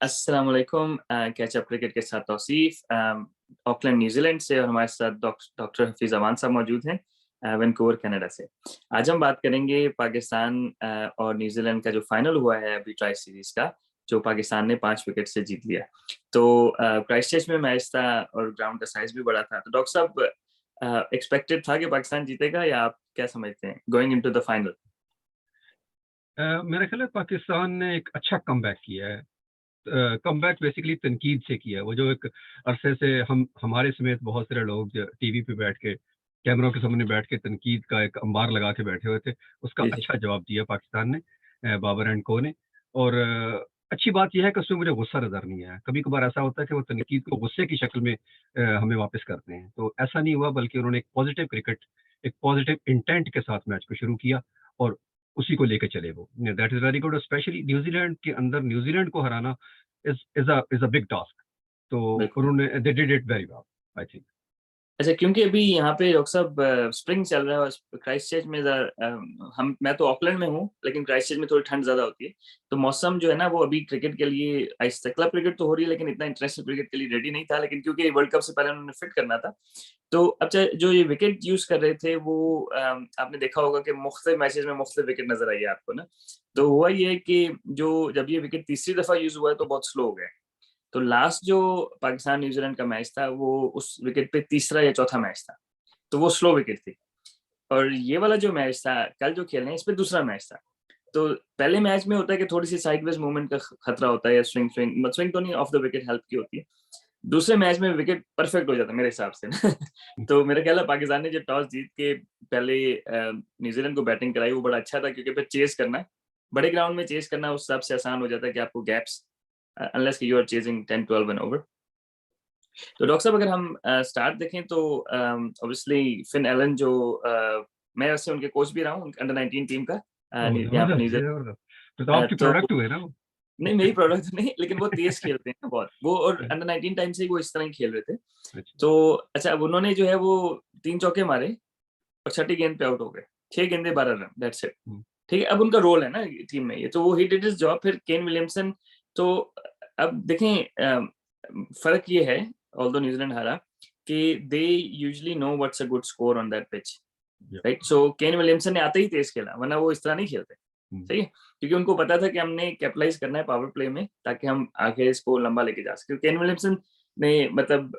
अस्सलाम वालेकुम। Catch up cricket के साथ तौसीफ ऑकलैंड न्यूजीलैंड से और हमारे साथ डॉक्टर हफीज अमान साहब मौजूद हैं वैंकूवर कनाडा से। आज हम बात करेंगे पाकिस्तान और न्यूजीलैंड का जो फाइनल हुआ है अभी ट्राई सीरीज का, जो पाकिस्तान ने 5 विकेट से जीत लिया। तो क्राइस्टचर्च में मैच था और ग्राउंड का साइज भी बड़ा था। तो डॉक्टर साहब, एक्सपेक्टेड था कि पाकिस्तान जीतेगा या आप क्या समझते हैं गोइंग इनटू द फाइनल? मेरा ख्याल है पाकिस्तान ने एक अच्छा कमबैक किया है। कमबैक बेसिकली तनकीद से किया है। वो जो एक अरसे से हम हमारे समेत बहुत सारे लोग जो टीवी पे बैठ के कैमरों के सामने बैठ के तनकीद का एक अंबार लगा के बैठे हुए थे, उसका जी जी। अच्छा जवाब दिया पाकिस्तान ने, बाबर एंड को ने। और अच्छी बात यह है कि उसमें मुझे गुस्सा नज़र नहीं आया। कभी-कभार ऐसा होता है कि वो तनकीद को गुस्से की शक्ल में हमें वापस करते हैं। तो ऐसा नहीं हुआ, बल्कि उन्होंने एक पॉजिटिव क्रिकेट, एक पॉजिटिव इंटेंट के साथ मैच को शुरू किया और उसी को लेके चले वो। That is very good. Specially New Zealand के अंदर न्यूज़ीलैंड को हराना is a big task. तो बिल्कुल। उन्होंने they did it very well, I think. अच्छा, क्योंकि अभी यहाँ पे डॉक्टर साहब स्प्रिंग चल रहा है और क्राइस्टचर्च में हम मैं तो ऑकलैंड में हूँ, लेकिन क्राइस्टचर्च में थोड़ी ठंड ज्यादा होती है। तो मौसम जो है ना वो अभी क्रिकेट के लिए आहिस्ता क्लब क्रिकेट तो हो रही है, लेकिन इतना इंटरनेशनल क्रिकेट के लिए रेडी नहीं था। लेकिन क्योंकि वर्ल्ड कप से पहले उन्होंने फिट करना था, तो अच्छा जो ये विकेट यूज कर रहे थे वो आपने देखा होगा कि मुख्तलिफ मैचेस में मुख्तलिफ विकेट नजर आई है आपको ना। तो हुआ ये है कि जो जब ये विकेट तीसरी दफा यूज हुआ है तो बहुत स्लो हो गया। तो लास्ट जो पाकिस्तान न्यूजीलैंड का मैच था वो उस विकेट पे तीसरा या चौथा मैच था, तो वो स्लो विकेट थी। और ये वाला जो मैच था कल जो खेल रहे हैं, इस पे दूसरा मैच था। तो पहले मैच में होता है कि थोड़ी सी साइडवेज मूवमेंट का खतरा होता है, या स्विंग स्विंग स्विंग तो नहीं, ऑफ द विकेट हेल्प की होती है। दूसरे मैच में विकेट परफेक्ट हो जाता है मेरे हिसाब से ना। तो मेरा ख्याल है पाकिस्तान ने जो टॉस जीत के पहले न्यूजीलैंड को बैटिंग कराई वो बड़ा अच्छा था, क्योंकि फिर चेस करना, बड़े ग्राउंड में चेस करना उस हिसाब से आसान हो जाता है कि आपको gaps, unless you are chasing 10-12 and over. तो डॉक्टर साहब, अगर हम स्टार्ट देखें तो ऑब्वियसली फिन एलन जो मैं वैसे उनके कोच भी रहा हूँ अंडर 19 टीम का, ओह! यहाँ पे ज़बरदस्त, न्यूजीलैंड। ज़बरदस्त। फिर तो आपकी तो प्रोडक्ट हुए ना वो। नहीं, मेरी प्रोडक्ट नहीं, लेकिन वो तेज खेलते हैं ना बहुत वो, और अंडर 19 टाइम से ही वो इस तरह ही खेल रहे थे। अच्छा। तो अच्छा, अब उन्होंने जो है वो 3 चौके मारे और छठी गेंद पे आउट हो गए। 6 गेंदे 12 रन, दैट्स इट। हुँ, ठीक है, अब उनका रोल है ना टीम में ये, तो वो ही डिड हिज जॉब। फिर केन विलियमसन, तो अब देखें, फर्क ये है, ऑल्दो न्यूजीलैंड हारा, कि they usually know what's a good score on that pitch, या राइट? सो केन विलियमसन ने आते ही तेज खेला, वरना वो इस तरह नहीं खेलते। हुँ, सही है, क्योंकि उनको पता था कि हमने कैपिटलाइज करना है पावर प्ले में, ताकि हम आगे इसको लंबा लेके जा सके। केन विलियमसन ने मतलब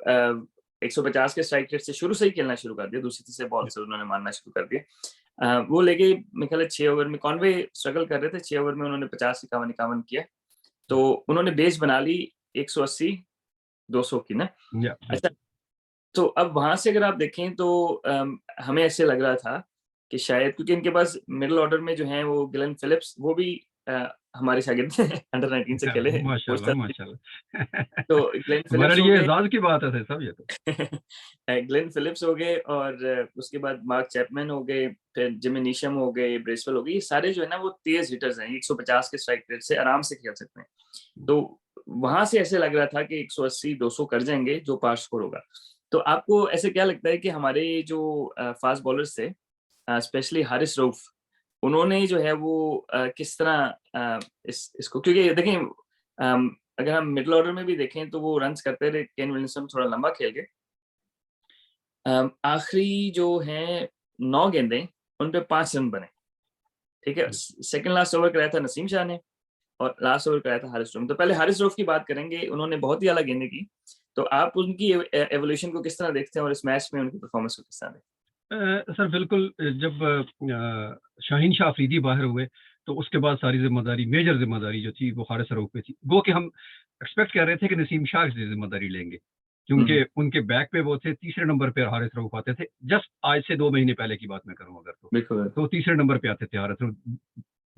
150 के स्ट्राइक रेट से शुरू से ही खेलना शुरू कर दिया, दूसरे तीसरे बॉल या से उन्होंने मारना शुरू कर दिया। वो लेके मेरे ख्याल है 6 ओवर में कॉनवे स्ट्रगल कर रहे थे, 6 ओवर में उन्होंने 50 51 किया। तो उन्होंने बेस बना ली 180 200 की ना। या अच्छा, तो अब वहां से अगर आप देखें तो हमें ऐसे लग रहा था कि शायद, क्योंकि इनके पास मिडिल ऑर्डर में जो है वो गिलेन फिलिप्स, वो भी हमारे शागिर्द अंडर 19 से खेले हैं, कोच माशाल्लाह, था। माशाल्लाह। तो ग्लेन हमारे फिलिप्स हो लिए गए। एज़ाज़ की बात है साहब ये तो। ग्लेन फिलिप्स हो गए, और उसके बाद मार्क चैपमैन हो गए, फिर जिमी नीशम हो गए, ब्रेसवेल हो गई। ये सारे जो है ना वो तेज हिटर्स हैं, 150 के स्ट्राइक रेट से आराम से खेल सकते हैं। हुँ, तो वहां से ऐसे लग रहा था कि 180 200 कर जाएंगे जो पार स्कोर होगा। तो आपको ऐसे क्या लगता है कि हमारे जो फास्ट बॉलर्स थे, स्पेशली हारिस रऊफ, उन्होंने जो है वो किस तरह इसको, क्योंकि देखें, अगर हम मिडिल ऑर्डर में भी देखें तो वो रन्स करते रहे, केन विलियमसन थोड़ा लंबा खेल गए। आखिरी जो हैं 9 गेंदें, उन पे 5 रन बने। ठीक है, हुँ। सेकंड लास्ट ओवर कराया था नसीम शाह ने, और लास्ट ओवर कराया था हारिस रऊफ। तो पहले हारिस रऊफ की बात करेंगे, उन्होंने बहुत ही अलग गेंदें की। तो आप उनकी एवोल्यूशन को किस तरह देखते हैं और इस मैच में उनकी परफॉर्मेंस को किस तरह देखते सर बिल्कुल, जब शाहीन शाह अफरीदी बाहर हुए, तो उसके बाद सारी ज़िम्मेदारी, मेजर ज़िम्मेदारी जो थी वो हारिस रऊफ पे थी। गो कि हम एक्सपेक्ट कर रहे थे कि नसीम शाह इसकी ज़िम्मेदारी लेंगे, हैं? क्योंकि उनके बैक पे वो थे, तीसरे नंबर पे हारिस रऊफ आते थे। जस्ट आज से 2 महीने पहले की बात मैं करूँ अगर बिल्कुल। तो तीसरे नंबर पे आते थे हारिस रऊफ।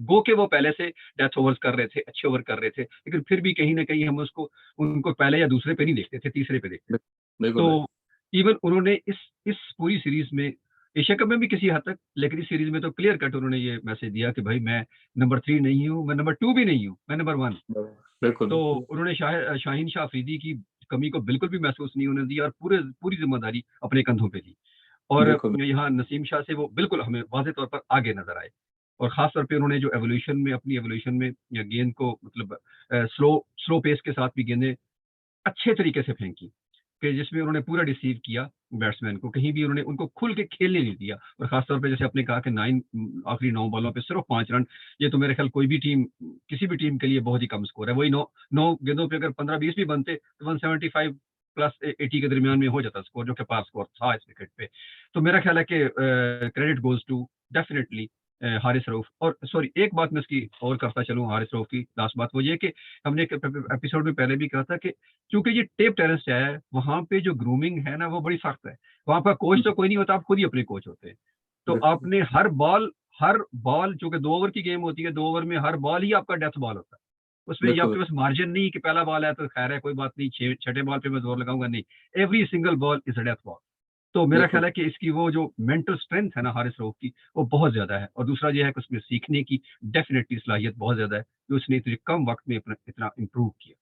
गो के वो पहले से डेथ ओवर्स कर रहे थे, अच्छे ओवर कर रहे थे, लेकिन फिर भी कहीं न कहीं हम उसको उनको पहले या दूसरे पे नहीं देखते थे, तीसरे पे देखते थे। बिल्कुल बिल्कुल। तो इवन उन्होंने इस पूरी सीरीज़ में, एशिया कप में भी किसी हद तक, लेकिन इस सीरीज़ में तो क्लियर कट उन्होंने ये मैसेज दिया कि भाई मैं नंबर 3 नहीं हूँ, मैं नंबर 2 भी नहीं हूँ, मैं नंबर 1। बिल्कुल तो बिल्कुल। उन्होंने शाहीन शाह अफरीदी की कमी को बिल्कुल भी महसूस नहीं होने दिया और पूरी ज़िम्मेदारी अपने कंधों पे ली। और बिल्कुल। यहाँ नसीम शाह से वो बिल्कुल हमें वाज़ह तौर पर आगे नज़र आए। और ख़ास तौर पे उन्होंने जो अपनी एवोल्यूशन में गेंद को मतलब स्लो पेस के साथ भी गेंदें अच्छे तरीके से फेंकी, कि जिसमें उन्होंने पूरा डिसीव किया बैट्समैन को, कहीं भी उन्होंने उनको खुल के खेलने नहीं दिया। और ख़ास तौर पे जैसे आपने कहा कि 9 आखिरी 9 बॉलों पे सिर्फ 5 रन, ये तो मेरे ख़्याल कोई भी टीम, किसी भी टीम के लिए बहुत ही कम स्कोर है। वही 9 गेंदों पे अगर 15-20 भी बनते तो 175 प्लस 80 के दरमियान में हो जाता स्कोर, जो कि पास स्कोर था इस विकेट पे। तो मेरा ख़्याल है कि credit goes to definitely Haris Rauf. और सॉरी, एक बात मैं इसकी और करता चलूँ हारिस रऊफ की, लास्ट बात वो ये है कि हमने एक एपिसोड में पहले भी कहा था कि क्योंकि ये टेप टेनिस है, वहाँ पे जो ग्रूमिंग है ना वो बड़ी सख्त है। वहाँ पर कोच तो कोई नहीं होता, आप खुद ही अपने कोच होते हैं। तो बिल्कुल आपने हर बॉल चूँकि 2 ओवर की गेम होती है, 2 ओवर में हर बॉल ही आपका डेथ बॉल होता है। उसमें ये बिल्कुल आपके पास मार्जिन नहीं कि पहला बॉल है तो खैर है, कोई बात नहीं, छठे बॉल पे मैं ज़ोर लगाऊँगा, नहीं। Every single ball is a death ball. तो मेरा बिल्कुल ख्याल है कि इसकी वो जो मेंटल स्ट्रेंथ है ना हारिस रऊफ की, वो बहुत ज़्यादा है। और दूसरा ये है कि उसमें सीखने की डेफिनिटली सलाहियत बहुत ज़्यादा है, कि उसने इतने कम वक़्त में अपना इतना इम्प्रूव किया।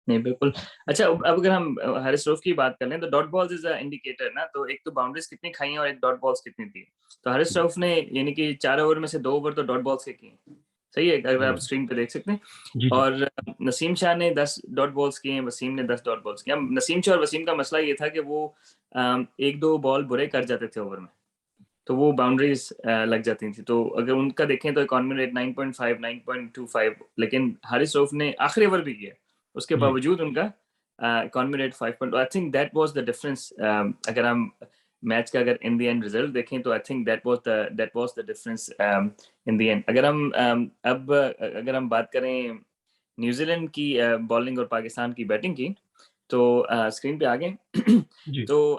नहीं, बिल्कुल। अच्छा, अब अगर हम हारिस रऊफ की बात कर लें, तो dot balls is a indicator ना, तो एक तो बाउंड्रीज़ कितनी खाई हैं और एक डॉट बॉल्स कितनी थी। तो हारिस जी, रऊफ ने यानी कि 4 ओवर में से 2 ओवर तो डॉट बॉल्स के किए हैं। सही है, अगर आप जी, स्क्रीन पे देख सकते हैं। जी, जी। और नसीम शाह ने 10 डॉट बॉल्स किए हैं, वसीम ने 10 डॉट बॉल्स किए। अब नसीम शाह और वसीम का मसला ये था कि वो 1-2 बॉल बुरे कर जाते थे ओवर में, तो वो बाउंड्रीज़ लग जाती थी। तो अगर उनका देखें तो इकॉनमी रेट 9.5, 9.25, लेकिन हारिस रऊफ ने आखिरी ओवर भी किया। उसके जी, बावजूद उनका economy rate 5 I think that was the difference. अगर हम मैच का अगर इन द एंड रिजल्ट देखें तो I think that was the difference in the end. अगर हम अगर हम बात करें न्यूजीलैंड की बॉलिंग और पाकिस्तान की बैटिंग की, तो स्क्रीन पे आ गए। जी। तो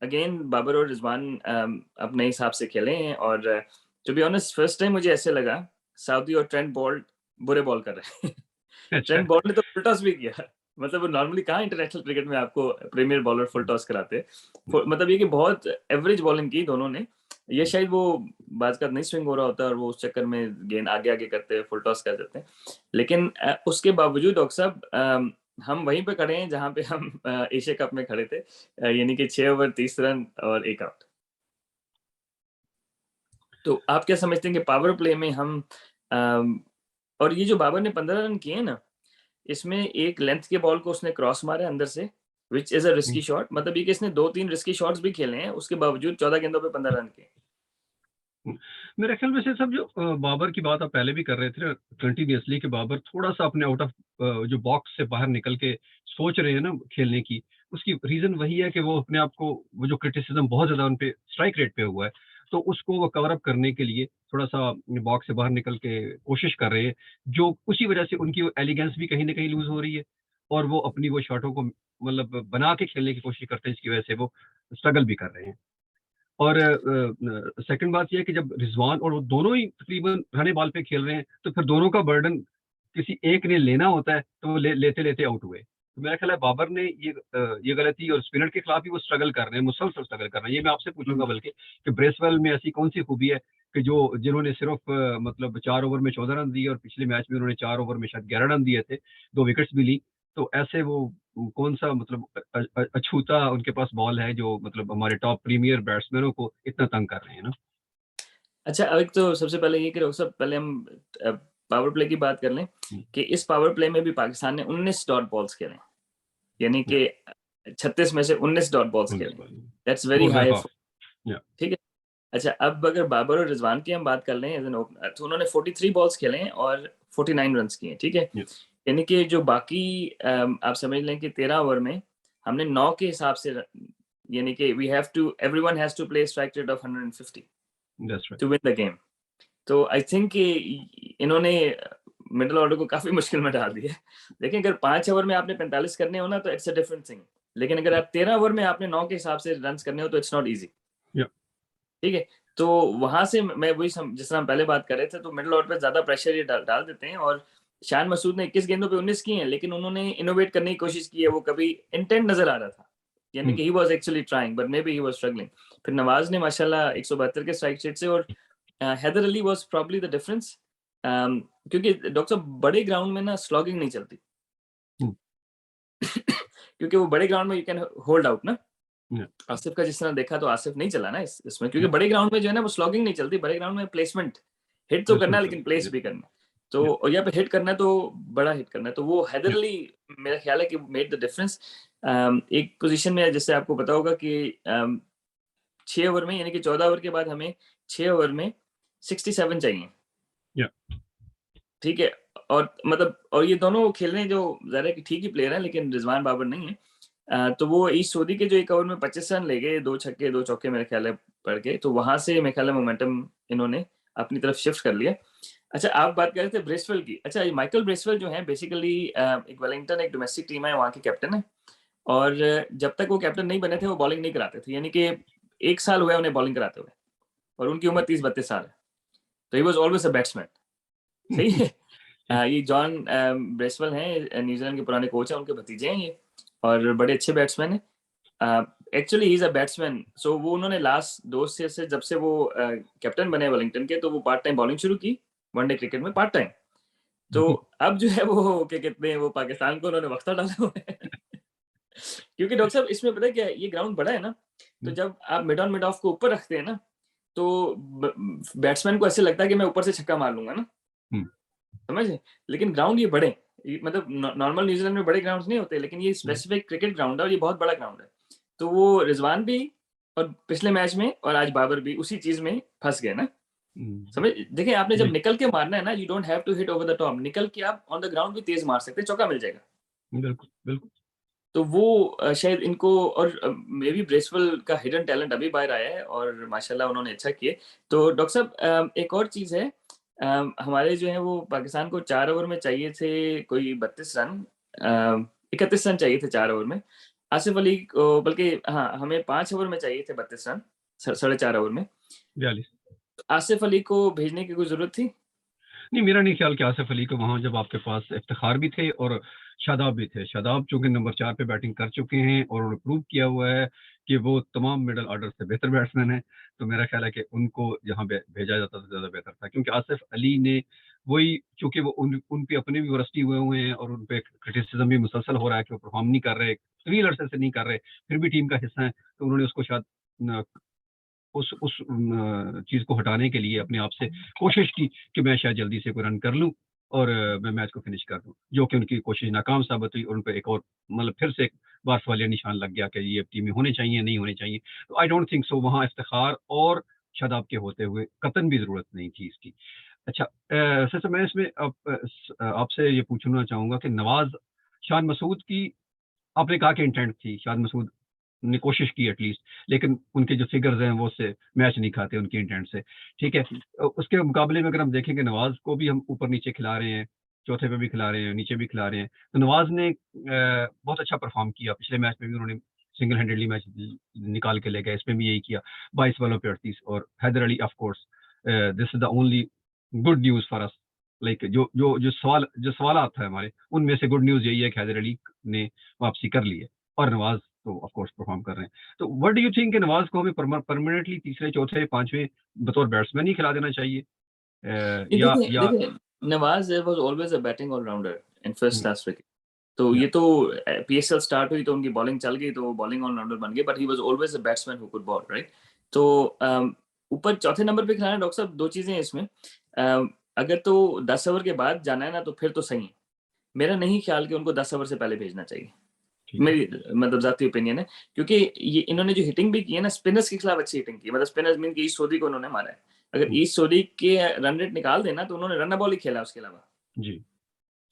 अगेन बाबर और रिजवान अपने हिसाब से खेले हैं, और to be honest first time मुझे ऐसे लगा साउदी और ट्रेंट बोल्ट बुरे बॉल कर रहे हैं। अच्छा। ट्रेंट बोल्ट ने तो फुल टॉस भी किया। मतलब वो नॉर्मली कहाँ इंटरनेशनल क्रिकेट में आपको प्रीमियर बॉलर फुल टॉस कराते हैं। मतलब ये कि बहुत एवरेज बॉलिंग की दोनों ने। ये शायद वो बाज का नहीं स्विंग हो रहा होता है और वो उस चक्कर में गेंद आगे आगे करते हैं, फुल टॉस कर देते हैं। लेकिन उसके बावजूद डॉक्टर साहब हम वहीं पे खड़े हैं जहाँ पे हम एशिया कप में खड़े थे, यानी कि 6 ओवर 30 रन और 1 आउट। तो आप क्या समझते हैं कि पावर प्ले में हम अम, और ये जो बाबर ने 15 रन किए हैं ना, इसमें एक लेंथ के बॉल को उसने क्रॉस मारा अंदर से, which is a hmm, risky shot. मतलब ये कि इसने 2-3 रिस्की शॉट्स भी खेले हैं, उसके बावजूद 14 गेंदों पे 15 रन किए। हुँ। मेरे ख़्याल में से सब जो बाबर की बात आप पहले भी कर रहे थे ना कंटीन्यूअसली, कि बाबर थोड़ा-सा अपने आउट ऑफ जो बॉक्स से बाहर निकल के सोच रहे हैं ना खेलने की, उसकी रीज़न वही है कि वो अपने आप को, वो जो क्रिटिसिज़्म बहुत ज़्यादा उन पे स्ट्राइक रेट पे हुआ है, तो उसको वो कवर अप करने के लिए थोड़ा-सा बॉक्स से बाहर निकल के कोशिश कर रहे हैं, जो उसी वज़ह से उनकी वो एलिगेंस भी कहीं न कहीं लूज़ हो रही है, और वो अपनी वो शॉटों को मतलब बना के खेलने की कोशिश करते हैं, जिसकी वज़ह से वो स्ट्रगल भी कर रहे हैं। और सेकंड बात ये है कि जब रिज़वान और वो दोनों ही तकरीबन घने बॉल पे खेल रहे हैं, तो फिर दोनों का बर्डन किसी एक ने लेना होता है, तो वो लेते-लेते आउट हुए। तो मेरा ख़्याल है बाबर ने ये गलती, और स्पिनर के खिलाफ भी वो स्ट्रगल कर रहे हैं, मुसलसल स्ट्रगल कर रहे हैं। ये मैं आपसे पूछूँगा हुँ। बल्कि, कि ब्रेसवेल में ऐसी कौन-सी खूबी है कि जिन्होंने सिर्फ़ मतलब 4 ओवर में 14 रन दिए, और पिछले मैच में उन्होंने 4 ओवर में शायद 11 रन दिए थे, 2 विकेट्स भी ली। तो ऐसे वो कौन-सा मतलब अछूता उनके पास बॉल है जो मतलब हमारे टॉप प्रीमियर बैट्समैनों को इतना तंग कर रहे हैं ना? अच्छा, अब एक तो सबसे पहले ये कि डॉक्टर साहब पहले हम अ, पावर प्ले की बात कर लें हुँ, कि इस पावर प्ले में भी पाकिस्तान ने 19 डॉट बॉल्स खेले, यानी या कि 36 में से 19 डॉट बॉल्स 19 खेले। Ball, that's very more than high half, for, या ठीक है। अच्छा, अब अगर बाबर और रिजवान की हम बात कर लें एज एन ओपनर, तो उन्होंने 43 बॉल्स खेले हैं और 49 रन किए हैं, ठीक है। या यानी कि जो बाकी आप समझ लें कि 13 ओवर में हमने 9 के हिसाब से यानी कि we have to everyone has to play strike rate of 150 that's right. To win the game. तो आई थिंक कि इन्होंने मिडल ऑर्डर को काफी मुश्किल में डाल दिया है। देखिए, अगर 5 ओवर में आपने 45 करने हो ना तो इट्स अ डिफरेंट थिंग, लेकिन अगर आप 13 ओवर में आपने 9 के हिसाब से रन करने हो तो इट्स नॉट ईजी, या ठीक है। तो वहां से मैं वही जिस तरह हम पहले बात कर रहे थे, तो मिडिल ऑर्डर पे ज्यादा प्रेशर ये डाल देते हैं। और शान मसूद ने 21 गेंदों पे 19 किए हैं, लेकिन उन्होंने इनोवेट करने की कोशिश की है, वो कभी इंटेंट नजर आ रहा था, यानी हुँ, कि he was actually trying but may be he was struggling. फिर नवाज ने माशाल्लाह 172 के स्ट्राइक रेट से, और Haider Ali was probably the difference, क्योंकि डॉक्टर साहब बड़े ग्राउंड में ना स्लॉगिंग नहीं चलती। हुँ, क्योंकि वो बड़े ग्राउंड में यू कैन होल्ड आउट ना, आसिफ का जिस तरह देखा तो आसिफ नहीं चला ना इसमें, क्योंकि या बड़े ग्राउंड में जो है ना वो स्लॉगिंग नहीं चलती, बड़े ग्राउंड में प्लेसमेंट, हिट तो करना है प्लेसमेंट लेकिन प्लेस भी करना है। तो या और यहाँ पे हिट करना है तो बड़ा हिट करना है, तो वो हैदर या अली मेरा ख्याल है कि मेड द डिफरेंस। एक पोजीशन में जैसे आपको पता होगा कि 6 ओवर में, यानी कि 14 ओवर के बाद हमें 6 ओवर में 67 चाहिए, या ठीक है। और मतलब और ये दोनों खेल रहे हैं जो ज़रा कि ठीक ही प्लेयर हैं, लेकिन रिजवान बाबर नहीं है। तो वो ईस्ट सऊदी के जो 1 ओवर में 25 रन ले गए, 2 छक्के 2 चौके मेरे ख्याल है पड़ गए, तो वहां से मेरे ख्याल है मोमेंटम इन्होंने अपनी तरफ शिफ्ट कर लिया। अच्छा, आप बात कर रहे थे ब्रेसवेल की। अच्छा, ये माइकल ब्रेसवेल जो है बेसिकली एक वेलिंगटन एक डोमेस्टिक टीम है, वहाँ के कैप्टन है। और जब तक वो कैप्टन नहीं बने थे वो बॉलिंग नहीं कराते थे, यानी कि 1 साल हुआ उन्हें बॉलिंग कराते हुए, और उनकी उम्र 30-32 साल है। तो he was always a batsman, सही है। ये जॉन ब्रेसवेल हैं, न्यूजीलैंड के पुराने कोच हैं, उनके भतीजे हैं ये, और बड़े अच्छे बैट्समैन हैं। Actually he is a batsman. So वो उन्होंने लास्ट 2 से जब से वो कैप्टन बने वेलिंगटन के, तो वो पार्ट टाइम बॉलिंग शुरू की वनडे क्रिकेट में पार्ट टाइम। तो अब जो है वो क्या कहते हैं, वो पाकिस्तान को उन्होंने वक्ता डाला हुआ है। क्योंकि डॉक्टर साहब इसमें पता है क्या है, ये ग्राउंड बड़ा है ना, तो जब आप मिड ऑन मिड ऑफ को ऊपर रखते हैं ना, तो बैट्समैन को ऐसे लगता है कि मैं ऊपर से छक्का मार लूंगा ना, समझ। लेकिन ग्राउंड ये बड़े, मतलब नॉर्मल न्यूजीलैंड में बड़े ग्राउंड नहीं होते, लेकिन ये स्पेसिफिक क्रिकेट ग्राउंड है और ये बहुत बड़ा ग्राउंड है। तो वो रिजवान भी और पिछले मैच में और आज बाबर भी उसी चीज में फंस गए ना, समझ। देखिए आपने जब जी निकल के मारना है ना, you don't have to hit over the top, निकल के आप ऑन द ग्राउंड भी तेज मार सकते हैं, चौका मिल जाएगा। बिल्कुल बिल्कुल तो वो शायद इनको, और मे बी ब्रेसवेल का हिडन टैलेंट अभी बाहर आया है और माशाल्लाह उन्होंने अच्छा किए। तो डॉक्टर साहब एक और चीज़ है, हमारे जो है वो पाकिस्तान को 4 ओवर में चाहिए थे कोई 32 रन, 31 रन चाहिए थे 4 ओवर में। आसिफ अली को, बल्कि हाँ, हमें 5 ओवर में चाहिए थे 32 रन, 4.5 ओवर में। 42 आसिफ अली को भेजने की कोई जरूरत थी? नहीं, मेरा नहीं ख्याल कि आसिफ अली को वहाँ, जब आपके पास इफ्तिखार भी थे और शादाब भी थे। शादाब चूँकि नंबर 4 पे बैटिंग कर चुके हैं और उन्होंने प्रूव किया हुआ है कि वो तमाम मिडल ऑर्डर से बेहतर बैट्समैन हैं, तो मेरा ख्याल है कि उनको जहाँ भेजा जाता तो ज़्यादा बेहतर था। क्योंकि आसिफ अली ने वही, चूँकि वो उन पे अपने भी रस्टी हुए हैं और उन पे क्रिटिसिज़्म भी मुसलसल हो रहा है कि वो परफ़ॉर्म नहीं कर रहे, तवील अरसे से नहीं कर रहे, फिर भी टीम का हिस्सा हैं, तो उन्होंने उसको शायद न उस चीज़ को हटाने के लिए अपने आप से कोशिश की कि मैं शायद जल्दी से कोई रन कर लूँ और मैं मैच को फिनिश कर दूँ, जो कि उनकी कोशिश नाकाम साबित हुई और उन पे एक और मतलब फिर से एक बार सवालिया निशान लग गया कि ये अब टीम में होने चाहिए, नहीं होने चाहिए। तो आई डोंट थिंक सो वहाँ इफ्तिखार और शादाब के होते हुए कतई भी ज़रूरत नहीं थी इसकी। अच्छा, सर मैं इसमें आपसे ये पूछना चाहूँगा कि नवाज़ शान मसूद की, आपने कहा कि इंटेंट थी, शान मसूद ने कोशिश की एटलीस्ट, लेकिन उनके जो फिगर्स हैं वो उससे मैच नहीं खाते उनके इंटेंट से, ठीक है। उसके मुकाबले में अगर हम देखेंगे नवाज को भी हम ऊपर नीचे खिला रहे हैं, चौथे पे भी खिला रहे हैं, नीचे भी खिला रहे हैं, तो नवाज ने बहुत अच्छा परफॉर्म किया। पिछले मैच में भी उन्होंने सिंगल हैंडेडली मैच निकाल के ले गए, इसमें भी यही किया, 22 बॉलों पे 38। और Haider Ali of course, this is the only good news for us, like जो सवाल आता है हमारे, उनमें से गुड न्यूज यही है कि हैदर अली ने वापसी कर ली है और नवाज तो ऑफ कोर्स परफॉर्म कर रहे हैं। तो what do you think, Nawaz को हमें परमानेंटली तीसरे चौथे पांचवें बतौर बैट्समैन ही खिला देना चाहिए, ये देखिए या देखिए, Nawaz was always a batting allrounder in first hmm, class cricket. तो या ये तो पीएसएल स्टार्ट हुई तो उनकी बॉलिंग चल गई, तो वो बॉलिंग ऑलराउंडर बन गए, but he was always a batsman who could ball, right. तो ऊपर चौथे नंबर पे खिलाना, डॉक्टर साहब दो चीजें हैं इसमें। अगर तो 10 ओवर के बाद जाना है ना, तो फिर तो सही है। मेरा नहीं ख्याल कि उनको 10 ओवर से पहले भेजना चाहिए, ठीक है। मेरी मतलब जाती ओपिनियन है। क्योंकि ये इन्होंने जो हिटिंग भी की है ना, स्पिनर्स के खिलाफ अच्छी हिटिंग की, मतलब स्पिनर्स मीन की ईस्ट सोडी को उन्होंने मारा है। अगर हम्म, ईस्ट सोडी के रन रेट निकाल देना, तो उन्होंने रन बॉल ही खेला उसके अलावा, जी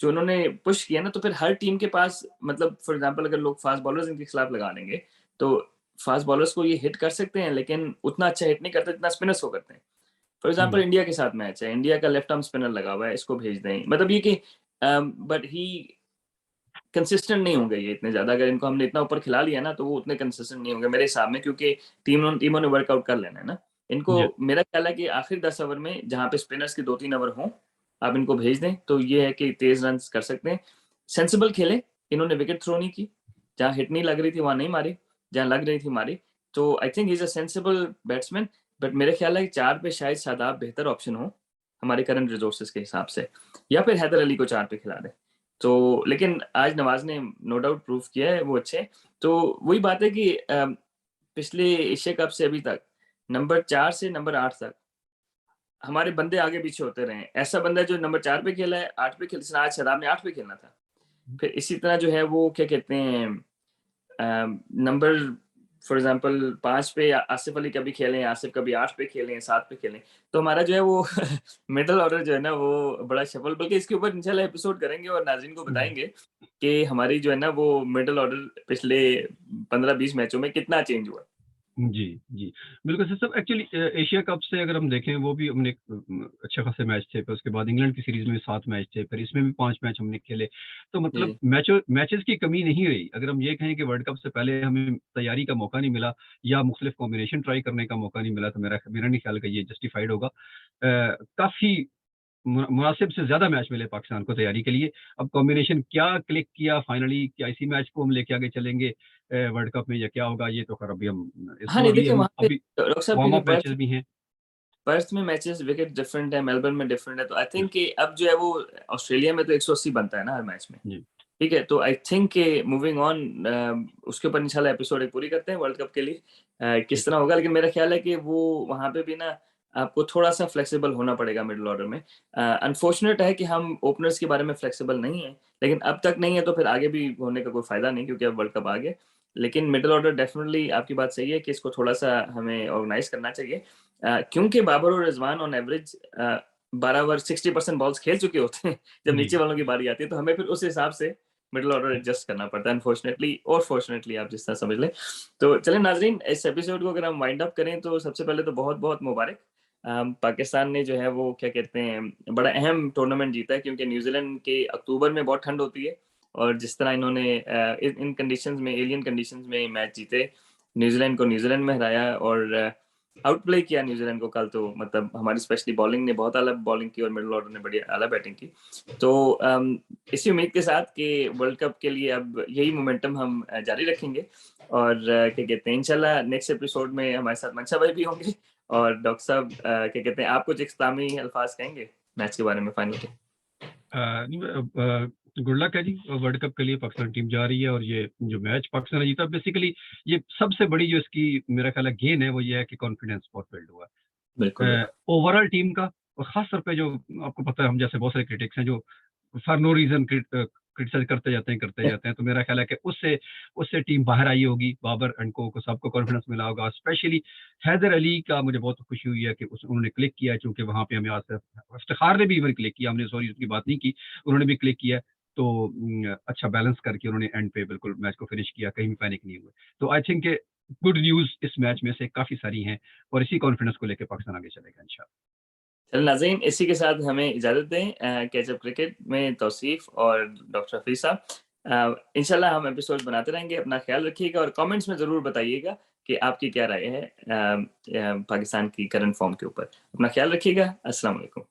जो उन्होंने पुश किया ना। तो फिर हर टीम के पास, मतलब फॉर एग्जांपल अगर लोग फास्ट बॉलर्स इनके खिलाफ लगा लेंगे, तो फास्ट बॉलर्स को ये हिट कर सकते हैं, लेकिन उतना अच्छा हिट नहीं करते जितना स्पिनर्स को करते हैं। फॉर एग्जांपल हम्म, इंडिया के साथ मैच है, इंडिया का लेफ्ट आर्म स्पिनर लगा हुआ है, इसको भेज दें, मतलब ये कि बट ही कंसिस्टेंट नहीं होंगे ये इतने ज्यादा। अगर इनको हमने इतना ऊपर खिला लिया ना, तो वो उतने कंसिस्टेंट नहीं होंगे मेरे हिसाब में, क्योंकि टीमों ने वर्कआउट कर लेना है ना इनको। जी मेरा ख्याल है कि आखिर 10 ओवर में जहां पे स्पिनर्स के 2-3 ओवर हों, आप इनको भेज दें, तो ये है कि तेज रन कर सकते हैं। सेंसिबल खेले, इन्होंने विकेट थ्रो नहीं की, जहां हिट नहीं लग रही थी वहां नहीं मारी, जहां लग रही थी मारी। तो I think is a sensible batsman. But मेरे ख्याल है कि 4 पे शायद शादाब बेहतर ऑप्शन हो हमारे करंट रिसोर्सेज के हिसाब से, या फिर हैदर अली को 4 पे खिला दें। तो लेकिन आज नवाज ने नो डाउट प्रूव किया है वो अच्छे हैं। तो वही बात है कि पिछले एशिया कप से अभी तक नंबर 4 से नंबर 8 तक हमारे बंदे आगे-पीछे होते रहे हैं। ऐसा बंदा जो नंबर 4 पे खेला है, 8 पे खेल जैसे आज शादाब ने 8 पे खेलना था। फिर इसी तरह जो है वो क्या कहते हैं नंबर फॉर एग्ज़ाम्पल 5 पे आसिफ अली कभी खेले, आसिफ कभी 8 पे खेले, 7 पे खेले। तो हमारा जो है वो मिडल ऑर्डर जो है ना वो बड़ा शफल, बल्कि इसके ऊपर इंशाल्लाह एपिसोड करेंगे और नाज़रीन को जी। बताएँगे कि हमारी जो है ना वो मिडल ऑर्डर पिछले 15-20 मैचों में कितना चेंज हुआ। जी, जी। बिल्कुल सर साहब एक्चुअली एशिया कप से अगर हम देखें वो भी हमने अच्छे खासे मैच थे, फिर उसके बाद इंग्लैंड की सीरीज़ में 7 मैच थे, फिर इसमें भी 5 मैच हमने खेले। तो मतलब जी, मैचेज़ की कमी नहीं रही। अगर हम ये कहें कि वर्ल्ड कप से पहले हमें तैयारी का मौका नहीं मिला या मुख्तलिफ कॉम्बिनेशन ट्राई करने का मौका नहीं मिला, तो मेरा नहीं ख्याल कि ये जस्टिफाइड होगा। काफ़ी मुनासिब से ज़्यादा मैच मिले पाकिस्तान को तैयारी के लिए। अब कॉम्बिनेशन क्या क्लिक किया फाइनली, क्या इसी मैच को हम लेके आगे चलेंगे वर्ल्ड कप में या क्या होगा, ये तो खैर अभी हम हाँ, इसको नहीं अभी देखिए हम वहाँ पे अभी डॉक्टर साहब वार्म क्योंकि अप मैचेज़ भी हैं। पर्थ में मैचेस विकेट डिफरेंट है, मेलबर्न में डिफरेंट है, तो आई थिंक कि अब जो है वो ऑस्ट्रेलिया में तो 180 बनता है ना हर मैच में। जी, ठीक है, तो आई थिंक कि मूविंग ऑन उसके ऊपर इंशाल्लाह एपिसोड एक पूरी करते हैं वर्ल्ड कप के लिए जी, किस तरह होगा, लेकिन मेरा ख्याल है कि वो वहाँ पे भी ना आपको थोड़ा-सा फ्लेक्सिबल होना पड़ेगा मिडल ऑर्डर में। अनफॉर्चुनेट है कि हम ओपनर्स के बारे में फ्लेक्सिबल नहीं है, लेकिन अब तक नहीं है तो फिर आगे भी होने का कोई फ़ायदा नहीं क्योंकि अब वर्ल्ड कप आ गया। लेकिन मिडल ऑर्डर डेफिनिटली आपकी बात सही है कि इसको थोड़ा-सा हमें ऑर्गनाइज़ करना चाहिए। क्योंकि बाबर और Rizwan on average 12 over 60% balls खेल चुके होते हैं जब जी, नीचे वालों की बारी आती है, तो हमें फिर उस हिसाब से मिडल ऑर्डर एडजस्ट करना पड़ता है अनफॉर्चुनेटली और फॉर्चुनेटली आप जिस तरह समझ लें। तो चलें नाज़रीन इस एपिसोड को अगर हम वाइंड अप करें तो सबसे पहले तो बहुत-बहुत मुबारक। पाकिस्तान ने जो है वो क्या कहते हैं बड़ा अहम टूर्नामेंट जीता है क्योंकि न्यूज़ीलैंड के अक्टूबर में बहुत ठंड होती है और जिस तरह इन्होंने इन कंडीशंस में एलियन कंडीशंस में मैच जीते, न्यूज़ीलैंड को न्यूज़ीलैंड में हराया और आउट प्ले किया न्यूज़ीलैंड को कल, तो मतलब हमारी स्पेशली बॉलिंग ने बहुत आला बॉलिंग की और मिडल ऑर्डर ने बड़ी आला बैटिंग की। तो इसी उम्मीद के साथ कि वर्ल्ड कप के लिए अब यही मोमेंटम हम जारी रखेंगे और क्या कहते हैं इंशाल्लाह नेक्स्ट एपिसोड में हमारे साथ मंशा भाई भी होंगे और डॉक्टर साहब क्या कहते हैं आप कुछ इख्तितामी अल्फाज कहेंगे मैच के बारे में फाइनल के? गुड लक है जी वर्ल्ड कप के लिए पाकिस्तान टीम जा रही है और ये जो मैच पाकिस्तान ने जीता बेसिकली ये सबसे बड़ी जो इसकी मेरा ख्याल है गेन है वो ये है कि कॉन्फिडेंस बहुत बिल्ड हुआ बिल्कुल, है बिल्कुल। ओवरऑल टीम का और खास तौर पे जो आपको पता है हम जैसे बहुत सारे क्रिटिक्स हैं जो फॉर नो रीजन क्रिटिसाइज करते जाते हैं तो मेरा ख्याल है कि उससे उससे टीम बाहर आई होगी बाबर एंड को सबको कॉन्फिडेंस मिला होगा स्पेशली हैदर अली का मुझे बहुत खुशी हुई है कि उन्होंने क्लिक किया चूंकि वहां पे हमें आज इफ्तिखार ने भी इवन क्लिक किया हमने सॉरी उसकी बात नहीं की उन्होंने भी क्लिक किया तो अच्छा बैलेंस करके उन्होंने एंड पे बिल्कुल मैच को फिनिश किया कहीं भी पैनिक नहीं हुए तो आई थिंक गुड न्यूज इस मैच में से काफी सारी हैं और इसी कॉन्फिडेंस को लेकर पाकिस्तान आगे चलेगा इंशाल्लाह चलो नाज़रीन इसी के साथ हमें इजाज़त दें कैच अप क्रिकेट में तौसीफ और डॉक्टर हफीज़ साहब। इंशाल्लाह हम एपिसोड बनाते रहेंगे, अपना ख्याल रखिएगा और कमेंट्स में ज़रूर बताइएगा कि आपकी क्या राय है पाकिस्तान की करंट फॉर्म के ऊपर। अपना ख्याल रखिएगा। अस्सलाम वालेकुम।